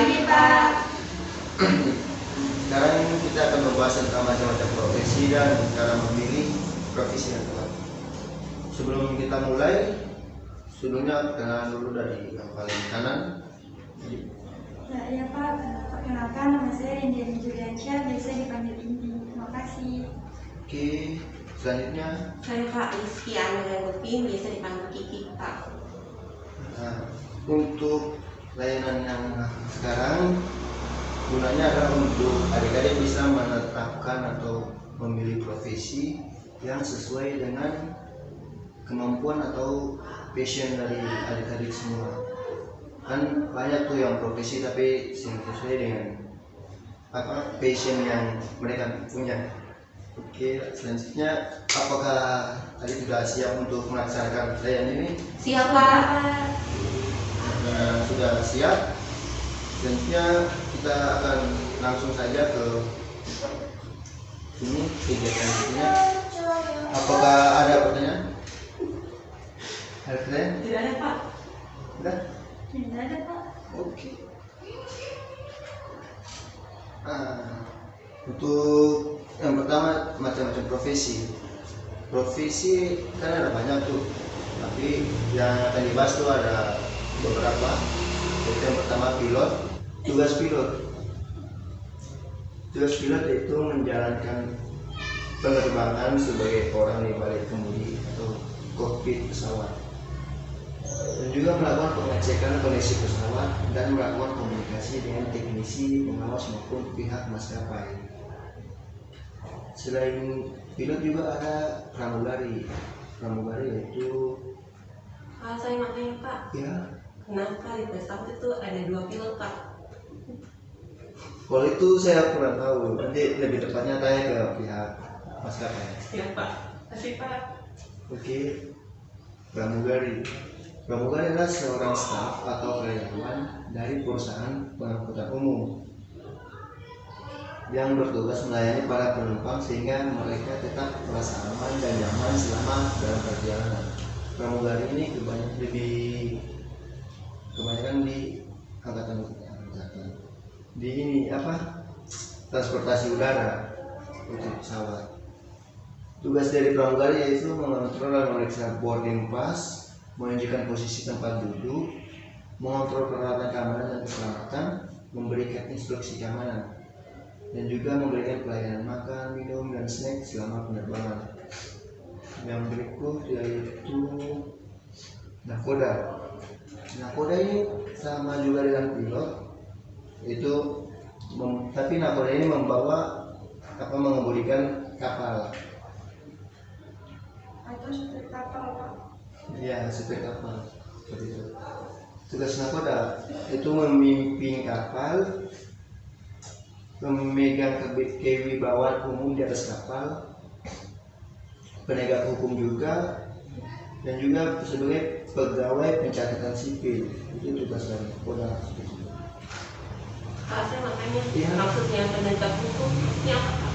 pagi, Pak. Sekarang ini kita akan membahas tentang macam-macam profesi dan cara memilih profesi yang tepat. Sebelum kita mulai, sebelumnya kenalan dulu dari yang paling kanan. Ya, Pak. Perkenalkan, nama saya Indiani Juliansyah, biasa dipanggil Indi. Terima kasih. Oke, selanjutnya. Saya Pak Rizky Amelia Lupin, biasa dipanggil Kiki, Pak. Nah, untuk layanan yang sekarang gunanya adalah untuk adik-adik bisa menetapkan atau memilih profesi yang sesuai dengan kemampuan atau passion dari adik-adik semua. Kan banyak tuh yang profesi tapi sesuai dengan passion yang mereka punya. Oke, selanjutnya apakah adik sudah siap untuk melaksanakan layanan ini? Siap, Pak. Nah, sudah siap. Selanjutnya kita akan langsung saja ke ini kegiatan berikutnya. Apakah ada pertanyaan? Ada pertanyaan? Tidak ada, Pak. Tidak? Tidak ada, Pak. Oke. Untuk yang pertama macam-macam profesi. Profesi kan ada banyak tuh, tapi yang akan dibahas tuh ada beberapa. Yang pertama pilot. Tugas pilot itu menjalankan penerbangan sebagai orang di balik kemudi atau kokpit pesawat, dan juga melakukan pengecekan kondisi pesawat dan melakukan komunikasi dengan teknisi, pengawas maupun pihak maskapai. Selain pilot juga ada pramugari. Pramugari yaitu Saya mau tanya, Pak. ya, Kenapa di pesawat itu ada 2 pilot, Pak? kalau itu saya kurang tahu. Nanti lebih tepatnya tanya ke pihak maskapai. Siap, Pak. Kasih, Pak. Oke, pramugari. Pramugari adalah seorang staf atau karyawan dari perusahaan pengangkutan umum yang bertugas melayani para penumpang sehingga mereka tetap merasa aman dan nyaman selama dalam perjalanan. Pramugari ini kebanyakan di angkatan di ini transportasi udara untuk pesawat. Tugas dari pramugari yaitu mengontrol dan memeriksa boarding pass, menunjukkan posisi tempat duduk, mengontrol peralatan keamanan dan keselamatan, memberikan instruksi keamanan, dan juga memberikan pelayanan makan, minum, dan snack selama penerbangan. Yang berikut yaitu nakoda. Nakoda ini sama juga dengan pilot, tapi nakoda ini mengemudikan kapal. Atau supir kapal, Pak. Ya, supir kapal seperti itu. Tugas nakoda itu memimpin kapal, memegang kewibawaan umum di atas kapal, penegak hukum juga, dan juga sebagai pegawai pencatatan sipil. Itu tugas dari nakoda. Pak, saya mau tanya, Iya. maksudnya penegak hukum ini apa, Pak?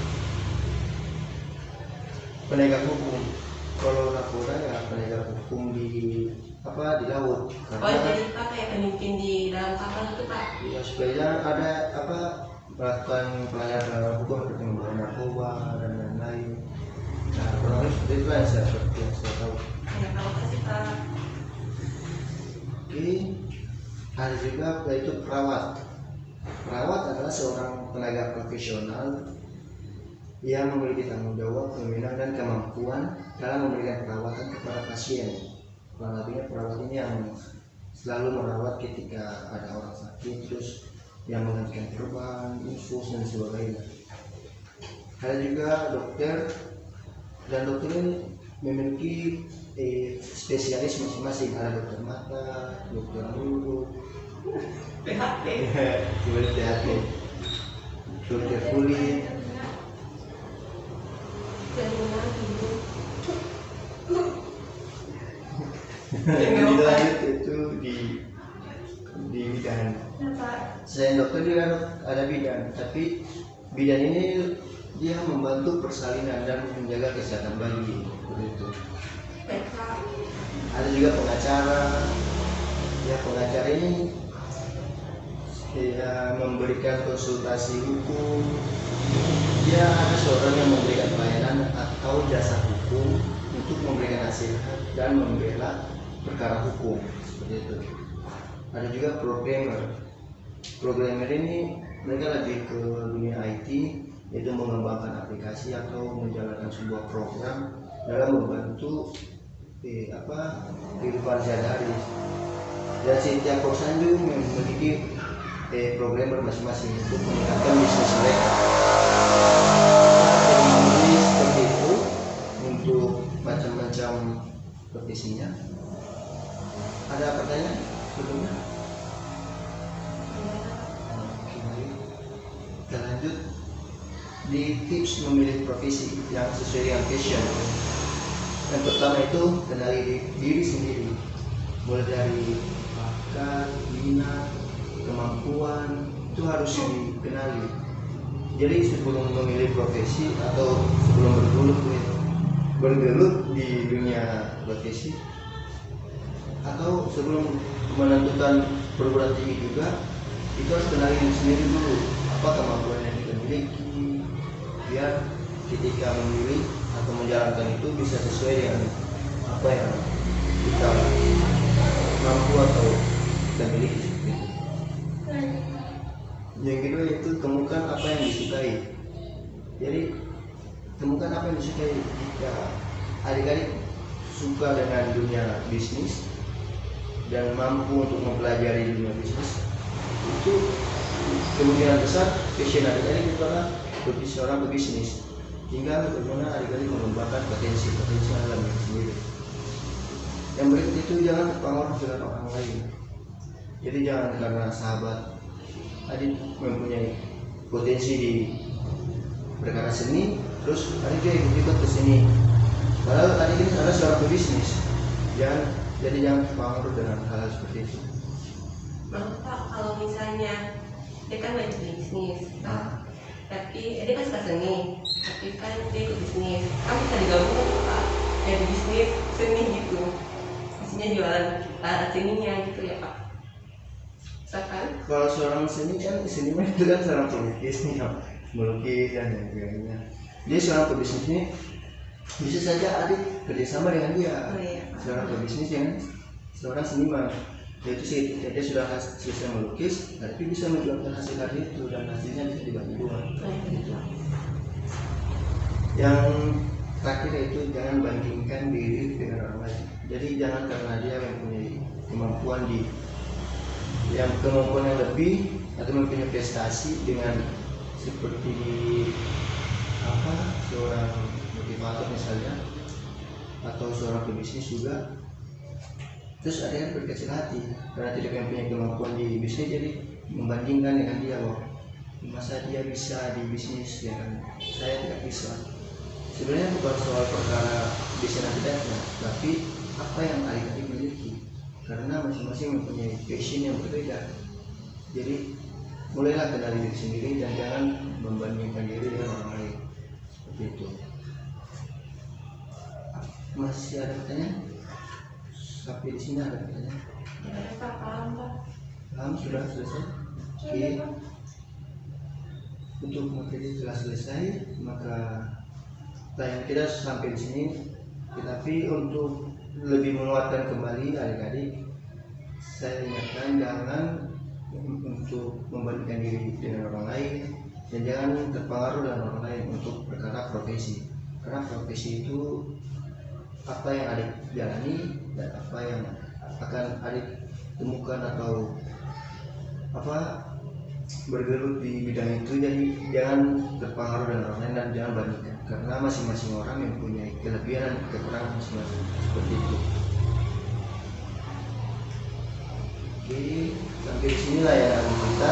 Penegak hukum. Kalau nakoda ya penegak hukum di laut. Jadi Pak kayak pemimpin di dalam kapal itu, Pak? Ya, supaya ada melakukan pelanggaran hukum seperti membawa narkoba dan lain-lain. Nah, kurang lebih seperti itu yang saya tahu. Ya, kalau kasih, Pak. Oke, ada juga yaitu perawat. Perawat adalah seorang tenaga profesional yang memiliki tanggung jawab, kewenangan dan kemampuan dalam memberikan perawatan kepada pasien. Kurang lebihnya perawat ini yang selalu merawat ketika ada orang sakit, terus yang menggantikan korban, infus dan sebagainya. Ada juga dokter, dan dokter ini memiliki spesialis masing-masing. Ada dokter mata, dokter mulut, PHP. THT, dokter kulit. Lanjut itu di bidan. Selain dokter juga ada bidan, tapi bidan ini dia membantu persalinan dan menjaga kesehatan bayi, begitu. Ada juga pengacara. Ya, pengacara ini ya memberikan konsultasi hukum. Dia ada seorang yang memberikan pelayanan atau jasa hukum untuk memberikan nasihat dan membela perkara hukum, seperti itu. Ada juga programmer. Programmer ini mereka lebih ke dunia IT, yaitu mengembangkan aplikasi atau menjalankan sebuah program dalam membantu kehidupan sehari-hari. Dan setiap perusahaan juga memiliki programmer masing-masing untuk meningkatkan bisnis mereka. Jadi seperti itu untuk macam-macam profesinya. Ada pertanyaan sebelumnya? Oke, kita lanjut di tips memilih profesi yang sesuai dengan passion. Yang pertama itu kenali diri sendiri, mulai dari bakat, minat, kemampuan, itu harus dikenali. Jadi sebelum memilih profesi atau sebelum bergelut di dunia profesi atau sebelum menentukan perguruan tinggi juga, itu harus kenali diri sendiri dulu, apa kemampuan yang kita miliki, biar ketika memilih atau menjalankan itu bisa sesuai dengan apa yang kita mampu atau kita miliki. Yang kedua itu temukan apa yang disukai. Jadi temukan apa yang disukai. Jika adik-adik suka dengan dunia bisnis dan mampu untuk mempelajari dunia bisnis, itu kemungkinan besar passion adik-adik itu adalah seorang pebisnis. Tinggal bagaimana adik-adik mengembangkan potensi dalam diri sendiri. Yang berikut itu jangan terpengaruh dengan orang lain. Jadi jangan karena sahabat adik mempunyai potensi di perkara seni, terus adik juga ikut ke sini. Padahal adik ini adalah seorang pebisnis. Jadi jangan terpengaruh dengan hal seperti itu. Maaf Pak, kalau misalnya dia kan main bisnis, tapi dia kan suka seni, tapi kan dia ikut bisnis, kan bisa digabungkan Pak, jadi bisnis seni gitu, maksudnya jualan seninya gitu ya Pak. Misalkan kalau seorang seni kan seniman itu kan seorang pelukis nih, melukis dan sebagainya. Dia seorang pebisnis ini bisa saja adik kerjasama dengan dia. Seorang pebisnis yang seorang seniman, yaitu dia sudah selesai melukis, tapi bisa menjualkan hasil karya itu dan hasilnya bisa dibagi dua. Yang terakhir itu jangan bandingkan diri dengan orang lain. Jadi jangan karena dia mempunyai kemampuan yang lebih atau mempunyai prestasi dengan seperti seorang motivator misalnya atau seorang pebisnis juga, terus ada yang berkecil hati karena tidak mempunyai kemampuan di bisnis, jadi membandingkan dengan dia, masa dia bisa di bisnis ya kan, saya tidak bisa. Sebenarnya bukan soal perkara bisa dan tidaknya, tapi apa yang adik-adik miliki, karena masing-masing mempunyai passion yang berbeda. Jadi mulailah kenali diri sendiri dan jangan membandingkan diri dengan orang lain, seperti itu. Masih ada pertanyaan? Sampai di sini ada pertanyaan? Paham sudah selesai? Oke. Untuk materi telah selesai, maka tayangan kita sampai di sini. Tetapi untuk lebih menguatkan kembali adik-adik, saya ingatkan jangan untuk membandingkan diri dengan orang lain dan jangan terpengaruh dengan orang lain untuk perkara profesi, karena profesi itu apa yang adik jalani dan apa yang akan adik temukan atau bergelut di bidang itu. Jadi jangan terpengaruh dengan orang lain dan jangan bandingkan, karena masing-masing orang mempunyai kelebihan dan kekurangan masing-masing, seperti itu. Oke, sampai di sinilah ya kita.